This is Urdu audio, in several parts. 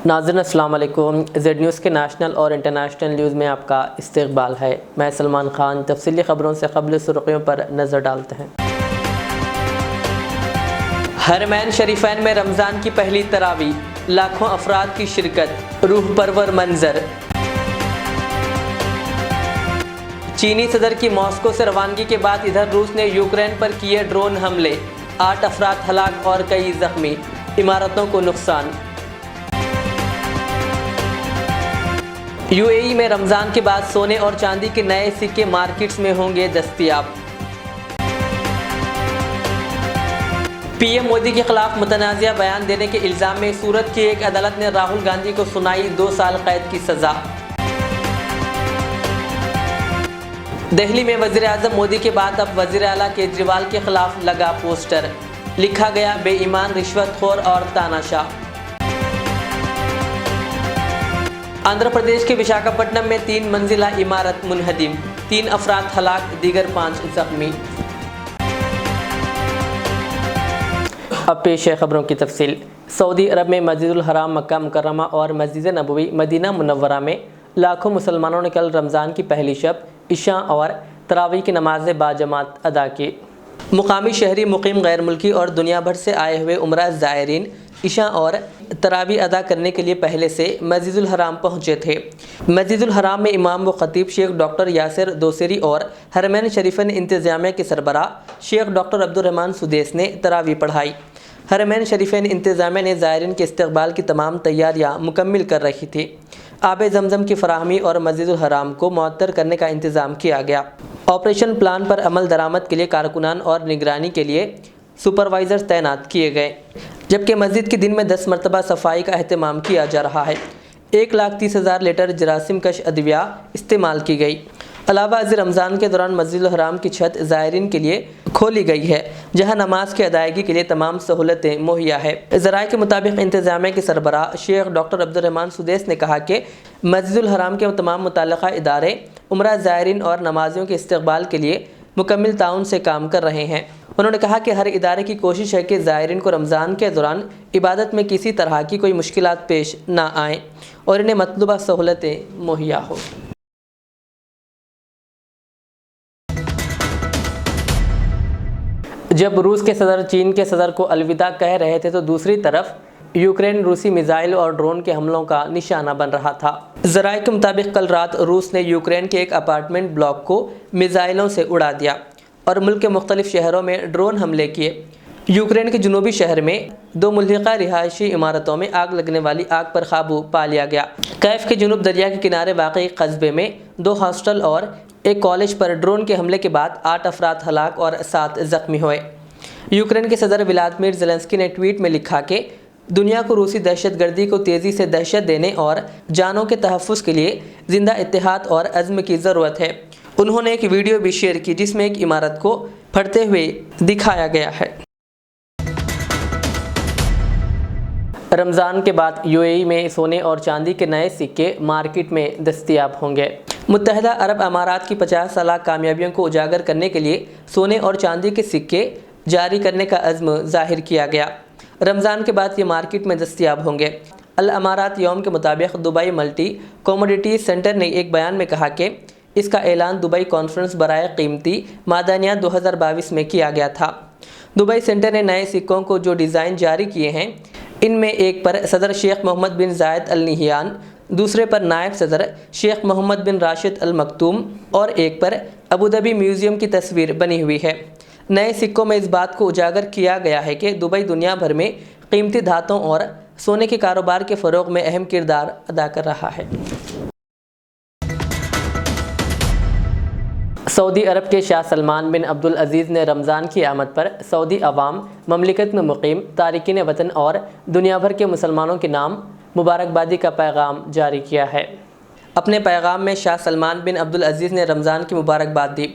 ناظرین السلام علیکم۔ زیڈ نیوز کے نیشنل اور انٹرنیشنل نیوز میں آپ کا استقبال ہے۔ میں سلمان خان تفصیلی خبروں سے قبل سرخیوں پر نظر ڈالتے ہیں۔ حرمین شریفین میں رمضان کی پہلی تراویح، لاکھوں افراد کی شرکت، روح پرور منظر۔ چینی صدر کی ماسکو سے روانگی کے بعد ادھر روس نے یوکرین پر کیے ڈرون حملے، 8 افراد ہلاک اور کئی زخمی، عمارتوں کو نقصان۔ UAE میں رمضان کے بعد سونے اور چاندی کے نئے سکے مارکیٹس میں ہوں گے دستیاب۔ PM مودی کے خلاف متنازعہ بیان دینے کے الزام میں سورت کی ایک عدالت نے راہل گاندھی کو سنائی 2 سال قید کی سزا۔ دہلی میں وزیر اعظم مودی کے بعد اب وزیر اعلیٰ کیجریوال کے خلاف لگا پوسٹر، لکھا گیا بے ایمان، رشوت خور اور تاناشاہ۔ آندھرا پردیش کے وشاکھاپٹنم میں 3 منزلہ عمارت منہدم، 3 افراد ہلاک، دیگر 5 زخمی۔ اب پیش ہے خبروں کی تفصیل۔ سعودی عرب میں مسجد الحرام مکہ مکرمہ اور مسجد نبوی مدینہ منورہ میں لاکھوں مسلمانوں نے کل رمضان کی پہلی شب عشاء اور تراویح کی نمازیں باجماعت ادا کی۔ مقامی شہری، مقیم، غیر ملکی اور دنیا بھر سے آئے ہوئے عمرہ زائرین عشاء اور تراویح ادا کرنے کے لیے پہلے سے مسجد الحرام پہنچے تھے۔ مسجد الحرام میں امام و خطیب شیخ ڈاکٹر یاسر دوسری اور حرمین شریفین انتظامیہ کے سربراہ شیخ ڈاکٹر عبدالرحمن سدیس نے تراویح پڑھائی۔ حرمین شریفین انتظامیہ نے زائرین کے استقبال کی تمام تیاریاں مکمل کر رکھی تھی۔ آب زمزم کی فراہمی اور مسجد الحرام کو معطر کرنے کا انتظام کیا گیا۔ آپریشن پلان پر عمل درآمد کے لیے کارکنان اور نگرانی کے لیے سپروائزر تعینات کیے گئے، جبکہ مسجد کی دن میں 10 مرتبہ صفائی کا اہتمام کیا جا رہا ہے۔ 1,30,000 لیٹر جراثیم کش ادویہ استعمال کی گئی۔ علاوہ ازیں رمضان کے دوران مسجد الحرام کی چھت زائرین کے لیے کھولی گئی ہے، جہاں نماز کی ادائیگی کے لیے تمام سہولتیں مہیا ہے۔ ذرائع کے مطابق انتظامیہ کے سربراہ شیخ ڈاکٹر عبدالرحمن سدیس نے کہا کہ مسجد الحرام کے تمام متعلقہ ادارے عمرہ زائرین اور نمازیوں کے استقبال کے لیے مکمل تعاون سے کام کر رہے ہیں۔ انہوں نے کہا کہ ہر ادارے کی کوشش ہے کہ زائرین کو رمضان کے دوران عبادت میں کسی طرح کی کوئی مشکلات پیش نہ آئیں اور انہیں مطلوبہ سہولتیں مہیا ہوں۔ جب روس کے صدر چین کے صدر کو الوداع کہہ رہے تھے تو دوسری طرف یوکرین روسی میزائل اور ڈرون کے حملوں کا نشانہ بن رہا تھا۔ ذرائع کے مطابق کل رات روس نے یوکرین کے ایک اپارٹمنٹ بلاک کو میزائلوں سے اڑا دیا اور ملک کے مختلف شہروں میں ڈرون حملے کیے۔ یوکرین کے جنوبی شہر میں 2 ملحقہ رہائشی عمارتوں میں آگ لگنے والی آگ پر قابو پا لیا گیا۔ کیف کے جنوب دریا کے کنارے واقع ایک قصبے میں 2 ہاسٹل اور ایک کالج پر ڈرون کے حملے کے بعد 8 افراد ہلاک اور 7 زخمی ہوئے۔ یوکرین کے صدر ولادیمیر زیلنسکی نے ٹویٹ میں لکھا کہ دنیا کو روسی دہشت گردی کو تیزی سے دہشت دینے اور جانوں کے تحفظ کے لیے زندہ اتحاد اور عزم کی ضرورت ہے۔ انہوں نے ایک ویڈیو بھی شیئر کی جس میں ایک عمارت کو پھٹتے ہوئے دکھایا گیا ہے۔ رمضان کے بعد UAE میں سونے اور چاندی کے نئے سکے مارکیٹ میں دستیاب ہوں گے۔ متحدہ عرب امارات کی 50 سالہ کامیابیوں کو اجاگر کرنے کے لیے سونے اور چاندی کے سکے جاری کرنے کا عزم ظاہر کیا گیا۔ رمضان کے بعد یہ مارکیٹ میں دستیاب ہوں گے۔ الامارات یوم کے مطابق دبئی ملٹی کوموڈیٹیز سینٹر نے ایک بیان میں کہا کہ اس کا اعلان دبئی کانفرنس برائے قیمتی معدنیات 2022 میں کیا گیا تھا۔ دبئی سینٹر نے نئے سکوں کو جو ڈیزائن جاری کیے ہیں، ان میں ایک پر صدر شیخ محمد بن زائد ال نہیان، دوسرے پر نائب صدر شیخ محمد بن راشد ال مکتوم اور ایک پر ابوظہبی میوزیم کی تصویر بنی ہوئی ہے۔ نئے سکوں میں اس بات کو اجاگر کیا گیا ہے کہ دبئی دنیا بھر میں قیمتی دھاتوں اور سونے کے کاروبار کے فروغ میں اہم کردار ادا کر رہا ہے۔ سعودی عرب کے شاہ سلمان بن عبدالعزیز نے رمضان کی آمد پر سعودی عوام، مملکت میں مقیم تارکین وطن اور دنیا بھر کے مسلمانوں کے نام مبارکبادی کا پیغام جاری کیا ہے۔ اپنے پیغام میں شاہ سلمان بن عبدالعزیز نے رمضان کی مبارکباد دی۔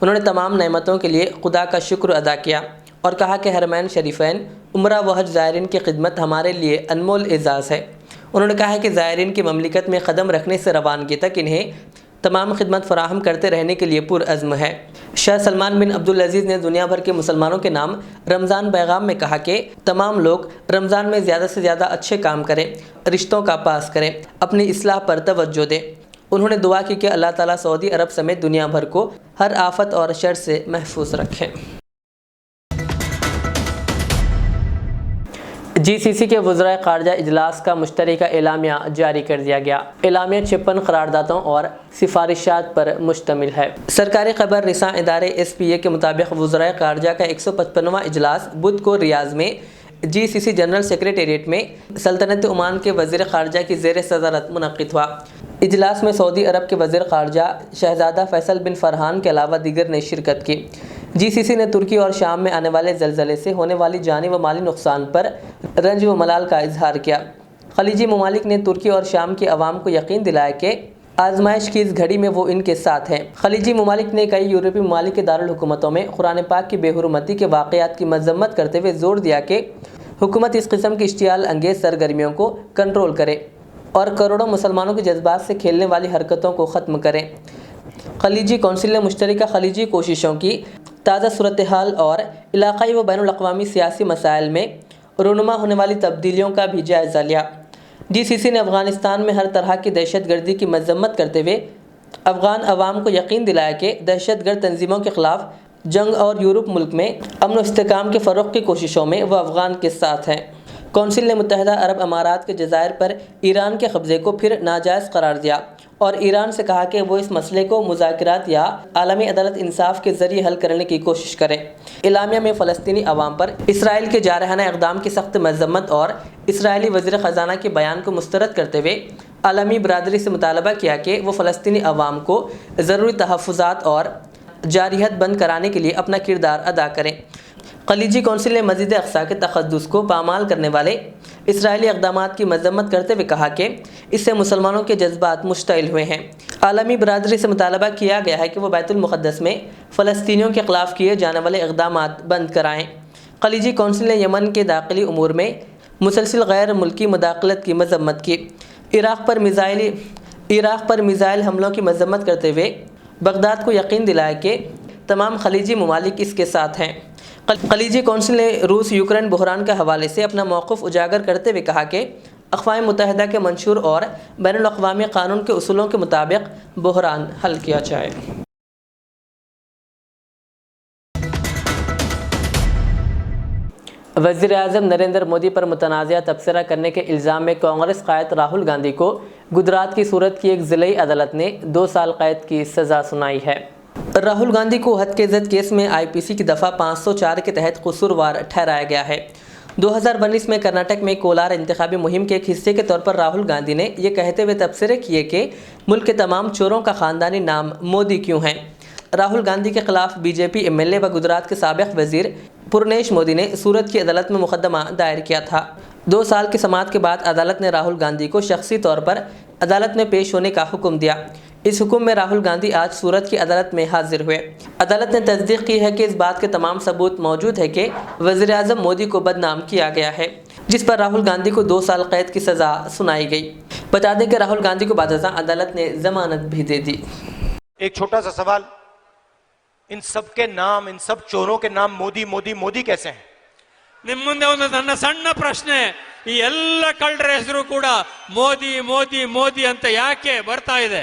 انہوں نے تمام نعمتوں کے لیے خدا کا شکر ادا کیا اور کہا کہ حرمین شریفین عمرہ و حج زائرین کی خدمت ہمارے لیے انمول اعزاز ہے۔ انہوں نے کہا کہ زائرین کی مملکت میں قدم رکھنے سے روانگی تک انہیں تمام خدمت فراہم کرتے رہنے کے لیے پرعزم ہے۔ شاہ سلمان بن عبدالعزیز نے دنیا بھر کے مسلمانوں کے نام رمضان پیغام میں کہا کہ تمام لوگ رمضان میں زیادہ سے زیادہ اچھے کام کریں، رشتوں کا پاس کریں، اپنی اصلاح پر توجہ دیں۔ انہوں نے دعا کی کہ اللہ تعالیٰ سعودی عرب سمیت دنیا بھر کو ہر آفت اور شر سے محفوظ رکھیں۔ جی سی سی کے وزرائے خارجہ اجلاس کا مشترکہ اعلامیہ جاری کر دیا گیا۔ اعلامیہ 56 قراردادوں اور سفارشات پر مشتمل ہے۔ سرکاری خبر رساں ادارے ایس پی اے کے مطابق وزرائے خارجہ کا 155واں اجلاس بدھ کو ریاض میں جی سی سی جنرل سیکریٹریٹ میں سلطنت عمان کے وزیر خارجہ کی زیر صدارت منعقد ہوا۔ اجلاس میں سعودی عرب کے وزیر خارجہ شہزادہ فیصل بن فرحان کے علاوہ دیگر نے شرکت کی۔ جی سی سی نے ترکی اور شام میں آنے والے زلزلے سے ہونے والی جانی و مالی نقصان پر رنج و ملال کا اظہار کیا۔ خلیجی ممالک نے ترکی اور شام کی عوام کو یقین دلایا کہ آزمائش کی اس گھڑی میں وہ ان کے ساتھ ہیں۔ خلیجی ممالک نے کئی یورپی ممالک کے دارالحکومتوں میں قرآن پاک کی بے حرمتی کے واقعات کی مذمت کرتے ہوئے زور دیا کہ حکومت اس قسم کی اشتعال انگیز سرگرمیوں کو کنٹرول کرے اور کروڑوں مسلمانوں کے جذبات سے کھیلنے والی حرکتوں کو ختم کرے۔ خلیجی کونسل نے مشترکہ خلیجی کوششوں کی تازہ صورتحال اور علاقائی و بین الاقوامی سیاسی مسائل میں رونما ہونے والی تبدیلیوں کا بھی جائزہ لیا۔ جی سی سی نے افغانستان میں ہر طرح کی دہشت گردی کی مذمت کرتے ہوئے افغان عوام کو یقین دلایا کہ دہشت گرد تنظیموں کے خلاف جنگ اور یورپ ملک میں امن و استحکام کے فروغ کی کوششوں میں وہ افغان کے ساتھ ہیں۔ کونسل نے متحدہ عرب امارات کے جزائر پر ایران کے قبضے کو پھر ناجائز قرار دیا اور ایران سے کہا کہ وہ اس مسئلے کو مذاکرات یا عالمی عدالت انصاف کے ذریعے حل کرنے کی کوشش کرے۔ اعلامیہ میں فلسطینی عوام پر اسرائیل کے جارحانہ اقدام کی سخت مذمت اور اسرائیلی وزیر خزانہ کے بیان کو مسترد کرتے ہوئے عالمی برادری سے مطالبہ کیا کہ وہ فلسطینی عوام کو ضروری تحفظات اور جارحیت بند کرانے کے لیے اپنا کردار ادا کریں۔ خلیجی کونسل نے مسجد اقصیٰ کے تقدس کو پامال کرنے والے اسرائیلی اقدامات کی مذمت کرتے ہوئے کہا کہ اس سے مسلمانوں کے جذبات مشتعل ہوئے ہیں۔ عالمی برادری سے مطالبہ کیا گیا ہے کہ وہ بیت المقدس میں فلسطینیوں کے خلاف کیے جانے والے اقدامات بند کرائیں۔ خلیجی کونسل نے یمن کے داخلی امور میں مسلسل غیر ملکی مداخلت کی مذمت کی۔ عراق پر میزائل حملوں کی مذمت کرتے ہوئے بغداد کو یقین دلایا کہ تمام خلیجی ممالک اس کے ساتھ ہیں۔ خلیجی کونسل نے روس یوکرین بحران کے حوالے سے اپنا موقف اجاگر کرتے ہوئے کہا کہ اقوام متحدہ کے منشور اور بین الاقوامی قانون کے اصولوں کے مطابق بحران حل کیا جائے۔ وزیر اعظم نریندر مودی پر متنازعہ تبصرہ کرنے کے الزام میں کانگریس قائد راہل گاندھی کو گجرات کی سورت کی ایک ضلعی عدالت نے 2 سال قید کی سزا سنائی ہے۔ راہل گاندھی کو حد کے زد کیس میں آئی پی سی کی دفعہ 504 کے تحت قصوروار ٹھہرایا گیا ہے۔ 2019 میں کرناٹک میں کولار انتخابی مہم کے ایک حصے کے طور پر راہل گاندھی نے یہ کہتے ہوئے تبصرے کیے کہ ملک کے تمام چوروں کا خاندانی نام مودی کیوں ہے۔ راہل گاندھی کے خلاف B J P M L A و گجرات کے سابق وزیر پورنیش مودی نے سورت کی عدالت میں مقدمہ دائر کیا تھا۔ 2 سال کی سماعت کے بعد عدالت نے راہل گاندھی کو شخصی طور پر عدالت میں پیش ہونے کا حکم دیا۔ اس حکم میں راہل گاندھی آج سورت کی عدالت میں حاضر ہوئے۔ عدالت نے تصدیق کی ہے کہ اس بات کے تمام ثبوت موجود ہے کہ وزیر اعظم مودی کو بدنام کیا گیا ہے، جس پر راہل گاندھی کو 2 سال قید کی سزا سنائی گئی۔ بتا دیں کہ راہل گاندھی کو بعد ازاں عدالت نے ضمانت بھی دے دی۔ ایک چھوٹا سا سوال، ان سب کے نام، ان سب چوروں کے نام مودی مودی مودی کیسے ہیں؟ ನಿಮ್ಮ ಮುಂದೆ ಒಂದು ನನ್ನ ಸಣ್ಣ ಪ್ರಶ್ನೆ, ಈ ಎಲ್ಲ ಕಳ್ಳರ ಹೆಸರು ಕೂಡ ಮೋದಿ ಮೋದಿ ಮೋದಿ ಅಂತ ಯಾಕೆ ಬರ್ತಾ ಇದೆ?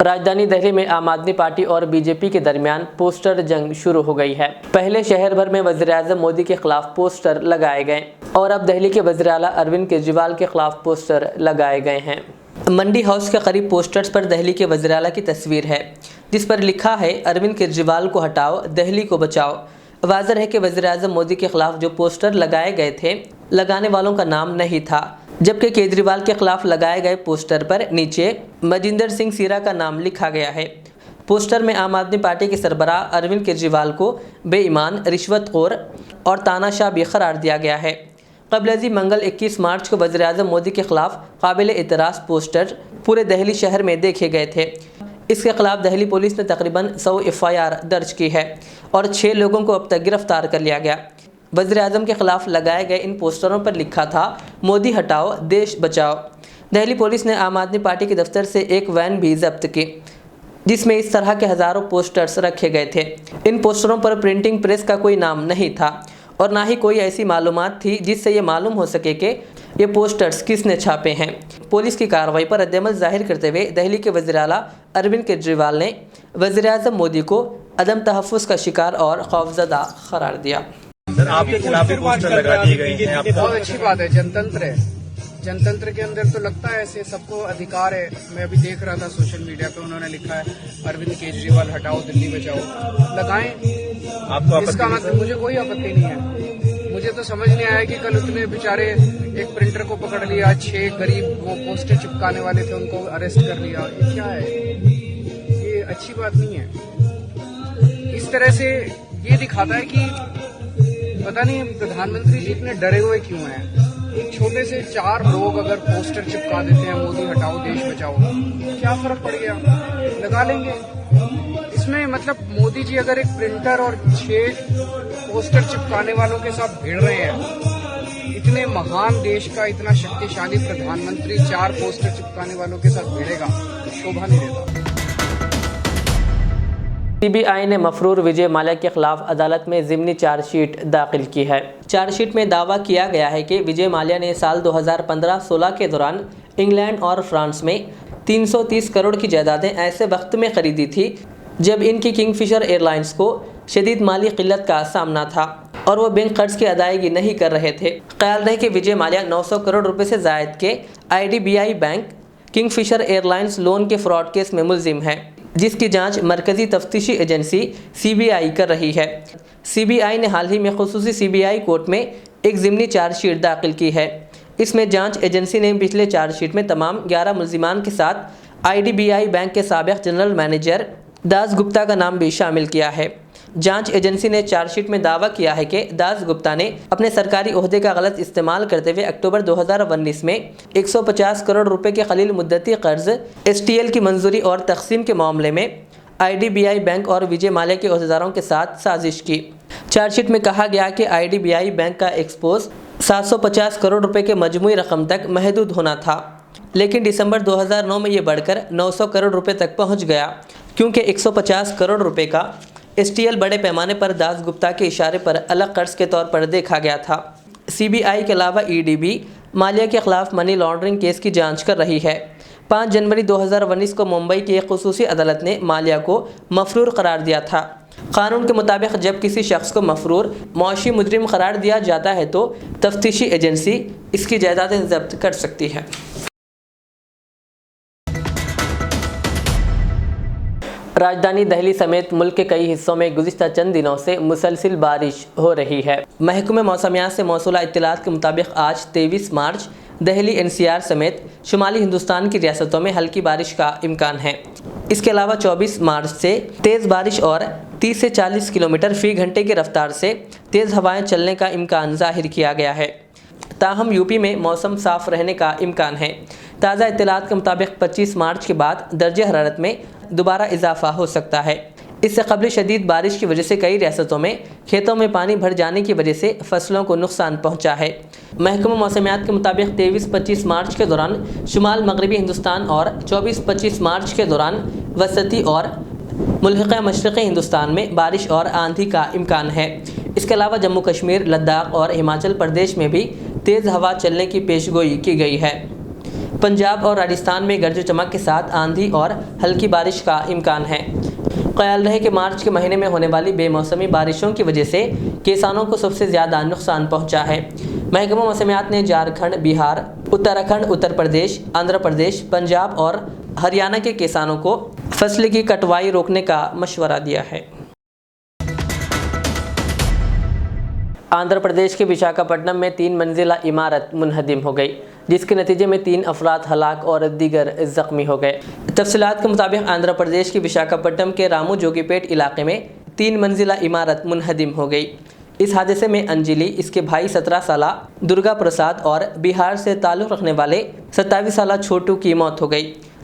راجدھانی دہلی میں عام آدمی پارٹی اور بی جے پی کے درمیان پوسٹر جنگ شروع ہو گئی ہے۔ پہلے شہر بھر میں وزیر اعظم مودی کے خلاف پوسٹر لگائے گئے اور اب دہلی کے وزیر اعلیٰ اروند کیجریوال کے خلاف پوسٹر لگائے گئے ہیں۔ منڈی ہاؤس کے قریب پوسٹرز پر دہلی کے وزیر اعلیٰ کی تصویر ہے، جس پر لکھا ہے اروند کیجریوال کو ہٹاؤ، دہلی کو بچاؤ۔ واضح ہے کہ وزیر اعظم مودی کے خلاف جو پوسٹر لگائے گئے تھے، لگانے والوں کا نام نہیں تھا، جبکہ کیجریوال کے خلاف لگائے گئے پوسٹر پر نیچے مجندر سنگھ سیرا کا نام لکھا گیا ہے۔ پوسٹر میں عام آدمی پارٹی کے سربراہ اروند کیجریوال کو بے ایمان، رشوت خور اور تاناشاہ بھی قرار دیا گیا ہے۔ قبل ازیں منگل 21 مارچ کو وزیر اعظم مودی کے خلاف قابل اعتراض پوسٹر پورے دہلی شہر میں دیکھے گئے تھے۔ اس کے خلاف دہلی پولیس نے تقریباً 100 FIR درج کی ہے اور 6 لوگوں کو اب تک گرفتار کر لیا گیا۔ وزیر اعظم کے خلاف لگائے گئے ان پوسٹروں پر لکھا تھا مودی ہٹاؤ دیش بچاؤ۔ دہلی پولیس نے عام آدمی پارٹی کے دفتر سے ایک وین بھی ضبط کی جس میں اس طرح کے ہزاروں پوسٹرز رکھے گئے تھے۔ ان پوسٹروں پر پرنٹنگ پریس کا کوئی نام نہیں تھا اور نہ ہی کوئی ایسی معلومات تھی جس سے یہ معلوم ہو سکے کہ یہ پوسٹرز کس نے چھاپے ہیں۔ پولیس کی کارروائی پر رد عمل ظاہر کرتے ہوئے دہلی کے وزیر اعلیٰ اروند کیجریوال نے وزیر اعظم مودی کو عدم تحفظ کا شکار اور خوفزدہ قرار دیا۔ سر آپ کے خلاف پوسٹر لگا دیے گئے ہیں، آپ بہت اچھی بات ہے، جنتنتر ہے، جنتنتر کے اندر تو لگتا ہے ایسے سب کو ادھیکار ہے۔ میں ابھی دیکھ رہا تھا سوشل میڈیا پہ انہوں نے لکھا ہے اروند کیجریوال ہٹاؤ دلی بچاؤ، لگائیں، آپ کو اس کا مطلب مجھے کوئی آپتی نہیں ہے۔ مجھے تو سمجھ نہیں آیا کہ کل اتنے بیچارے ایک پرنٹر کو پکڑ لیا، 6 غریب وہ پوسٹر چپکانے والے تھے ان کو اریسٹ کر لیا، یہ کیا ہے؟ یہ اچھی بات نہیں ہے۔ اس طرح سے یہ دکھاتا ہے کہ پتہ نہیں پردھان منتری جی اتنے ڈرے ہوئے کیوں ہیں۔ ایک چھوٹے سے 4 لوگ اگر پوسٹر چپکا دیتے ہیں مودی ہٹاؤ دیش بچاؤ، کیا فرق پڑ گیا؟ لگا لیں گے۔ اس میں مطلب مودی جی اگر ایک پرنٹر اور 6 پوسٹر چپکانے والوں کے ساتھ بھیڑ رہے ہیں، اتنے مہان دیش کا اتنا شکتیشالی پردھان منتری 4 پوسٹر چپکانے والوں کے ساتھ بھیڑے گا، شوبھا نہیں دیتا۔ CBI نے مفرور وجے مالیہ کے خلاف عدالت میں ضمنی چارج شیٹ داخل کی ہے۔ چارج شیٹ میں دعویٰ کیا گیا ہے کہ وجے مالیہ نے سال 2015-16 کے دوران انگلینڈ اور فرانس میں 330 کروڑ کی جائیدادیں ایسے وقت میں خریدی تھی جب ان کی کنگ فشر ایئر لائنز کو شدید مالی قلت کا سامنا تھا اور وہ بینک قرض کی ادائیگی نہیں کر رہے تھے۔ خیال رہے کہ وجے مالیہ 900 کروڑ روپے سے زائد کے IDBI bank Kingfisher Airlines loan کے فراڈ کیس میں ملزم ہے جس کی جانچ مرکزی تفتیشی ایجنسی CBI کر رہی ہے۔ CBI نے حال ہی میں خصوصی CBI کورٹ میں ایک ضمنی چارج شیٹ داخل کی ہے۔ اس میں جانچ ایجنسی نے پچھلے چارج شیٹ میں تمام 11 ملزمان کے ساتھ IDBI بینک کے سابق جنرل مینیجر داس گپتا کا نام بھی شامل کیا ہے۔ جانچ ایجنسی نے چارج شیٹ میں دعویٰ کیا ہے کہ داس گپتا نے اپنے سرکاری عہدے کا غلط استعمال کرتے ہوئے اکتوبر 2019 میں 150 کروڑ روپے کے قلیل مدتی قرض STL کی منظوری اور تقسیم کے معاملے میں IDBI بینک اور وجے مالیہ کے عہدیداروں کے ساتھ سازش کی۔ چارج شیٹ میں کہا گیا کہ IDBI بینک کا ایکسپوز 750 کروڑ روپے کے مجموعی رقم تک محدود ہونا تھا، لیکن دسمبر 2009 میں یہ بڑھ کر 900 کروڑ روپے تک پہنچ گیا کیونکہ 150 کروڑ روپے کا STL بڑے پیمانے پر داس گپتا کے اشارے پر الگ قرض کے طور پر دیکھا گیا تھا۔ CBI کے علاوہ ED بھی مالیہ کے خلاف منی لانڈرنگ کیس کی جانچ کر رہی ہے۔ 5 جنوری 2019 کو ممبئی کی ایک خصوصی عدالت نے مالیہ کو مفرور قرار دیا تھا۔ قانون کے مطابق جب کسی شخص کو مفرور معاشی مجرم قرار دیا جاتا ہے تو تفتیشی ایجنسی اس کی جائیدادیں ضبط کر سکتی ہے۔ راجدھانی دہلی سمیت ملک کے کئی حصوں میں گزشتہ چند دنوں سے مسلسل بارش ہو رہی ہے۔ محکمہ موسمیات سے موصولہ اطلاعات کے مطابق آج 23 مارچ دہلی NCR سمیت شمالی ہندوستان کی ریاستوں میں ہلکی بارش کا امکان ہے۔ اس کے علاوہ 24 مارچ سے تیز بارش اور 30 سے 40 کلومیٹر فی گھنٹے کی رفتار سے تیز ہوائیں چلنے کا امکان ظاہر کیا گیا ہے۔ تاہم UP میں موسم صاف رہنے کا امکان ہے۔ تازہ اطلاعات کے مطابق 25 مارچ کے بعد درجہ حرارت میں دوبارہ اضافہ ہو سکتا ہے۔ اس سے قبل شدید بارش کی وجہ سے کئی ریاستوں میں کھیتوں میں پانی بھر جانے کی وجہ سے فصلوں کو نقصان پہنچا ہے۔ محکمہ موسمیات کے مطابق 23-25 مارچ کے دوران شمال مغربی ہندوستان اور 24-25 مارچ کے دوران وسطی اور ملحقہ مشرقی ہندوستان میں بارش اور آندھی کا امکان ہے۔ اس کے علاوہ جموں کشمیر، لداخ اور ہماچل پردیش میں بھی تیز ہوا چلنے کی پیش گوئی کی گئی ہے۔ پنجاب اور راجستھان میں گرج و چمک کے ساتھ آندھی اور ہلکی بارش کا امکان ہے۔ خیال رہے کہ مارچ کے مہینے میں ہونے والی بے موسمی بارشوں کی وجہ سے کسانوں کو سب سے زیادہ نقصان پہنچا ہے۔ محکمہ موسمیات نے جھارکھنڈ، بہار، اتراکھنڈ، اتر پردیش، آندھرا پردیش، پنجاب اور ہریانہ کے کسانوں کو فصل کی کٹوائی روکنے کا مشورہ دیا ہے۔ آندھرا پردیش کے وشاکھاپٹنم میں 3 منزلہ عمارت منہدم ہو گئی جس کے نتیجے میں 3 افراد ہلاک اور دیگر زخمی ہو گئے۔ تفصیلات کے مطابق آندھرا پردیش کے وشاکھاپٹنم کے رامو جوگی پیٹ علاقے میں 3 منزلہ عمارت منہدم ہو گئی۔ اس حادثے میں انجلی، اس کے بھائی 17 سالہ درگا پرساد اور بہار سے تعلق رکھنے والے 27 سالہ چھوٹو کی موت ہو گئی۔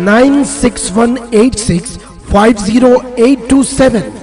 9618650827।